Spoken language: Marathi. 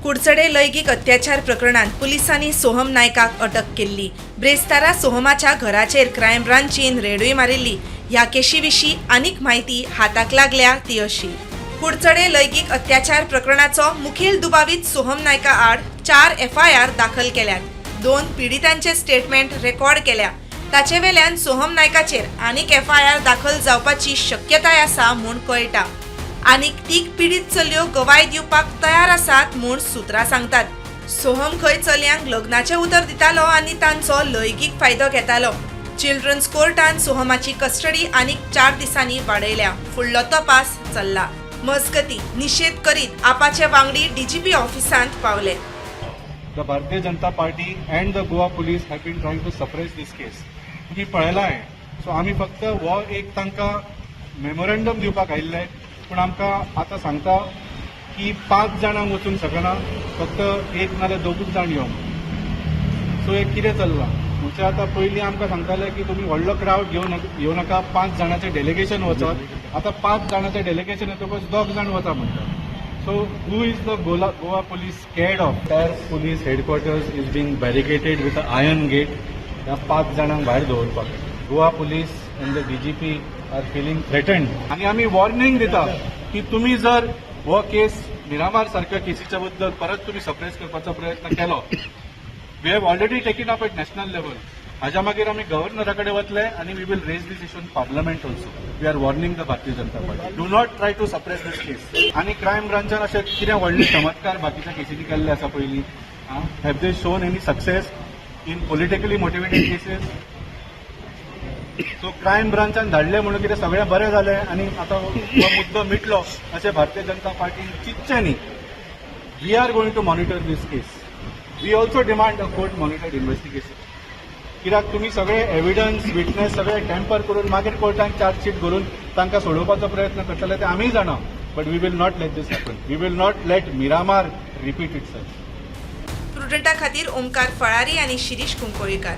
कुडचडे लैंगिक अत्याचार प्रकरणात पोलिसांनी सोहम नायकाक अटक केल्ली। ब्रेस्तारा सोहमाच्या घराचेर क्रायम ब्रांचीन रेडूय मारिल्ली। ह्या केशी विशीं आनीक म्हायती हाताक लागल्या ती अशी। कुडचडे लैंगिक अत्याचार प्रकरणाचो मुखेल दुबावीत सोहम नायका आड 4 FIR दाखल केल्यात। 2 पिडितांचे स्टेटमेंट रेकॉर्ड केल्या। ताचे वेल्यान सोहम नायकाचेर आनीक FIR दाखल जावपाची शक्यताय आसा म्हूण कळटा। आनीक 3 पीडित चलयो गवाय दिवपाक तयार आसात म्हूण सुत्रां सांगतात। सोहम खंय चलयांक लग्नाचें उतर दितालो आनी तांचो लैंगिक फायदो घेतालो। चिल्ड्रन्स कोर्टान सोहमाची कस्टडी आनीक 4 दिसांनी वाडयल्या। फुडलो तपास चल्ला। मजगतीं निशेध करीत आपाचे वांगडी DGP ऑफिसांत पावले। The Bharatiya Janata Party and the Goa police have been trying to suppress this case. ही पळयला आहे। सो आम्ही फक्त वो एक तांकां मेमोरेंडम दिवपाक आयिल्ले, पण आमकां आतां सांगता की 5 जाणांक वचूंक शकना, फक्त 1 नाल्यार 2 जाण येवंक। सो हे कितें चल्लां म्हणजे आतां पयलीं आमकां सांगताले की तुमी व्हडलो क्रावड घेवं नाका, 5 जाणांचें डेलिगेशन वचत। आतां 5 जाणांचें डेलिगेशन येतकच 2 जाण वता म्हणटा। So, who is the Goa police scared of? Their police headquarters is being barricaded with an iron gate. ह्या 5 जाणांक भायर दवरपाक Goa police and the DGP are feeling threatened. आणि आम्ही वॉर्निंग दिता की तुम्ही जर हो केस मिरामार सारख्या केसीच्या बद्दल परत तुम्ही सप्रेस करपाचो प्रयत्न केलो, we have already taken up at national level. हाज्या मागीर आमी गव्हर्नरा कडेन वतले आणि we will raise this issue in parliament also. We are warning the Bharatiya Janata Party, do not try to suppress this case. आणि क्रायम ब्रांचान अशे कितें व्हडले चमत्कार बाकीच्या केसींनी केल्ले आसा पयलीं? Have they shown any success in politically motivated cases? So crime ब्रांचान धाडले म्हणून कितें सगळें बरें जालें आणि आतां हो मुद्दो मिटलो अशें भारतीय जनता पार्टीन चिंतचें न्ही। We are going to monitor this case. We also demand a court monitored investigation. कित्याक तुमी सगळे एविडन्स विटनेस सगळे टॅम्पर करून मागीर कोर्टान चार्जशीट करून तांकां सोडोवपाचो प्रयत्न करतले ते आमी जाणा, but we will not let this happen. We will not let Miramar repeat itself. प्रुडंटा खातीर ओमकार फळारी आनी शिरीष कुंकोळीकार।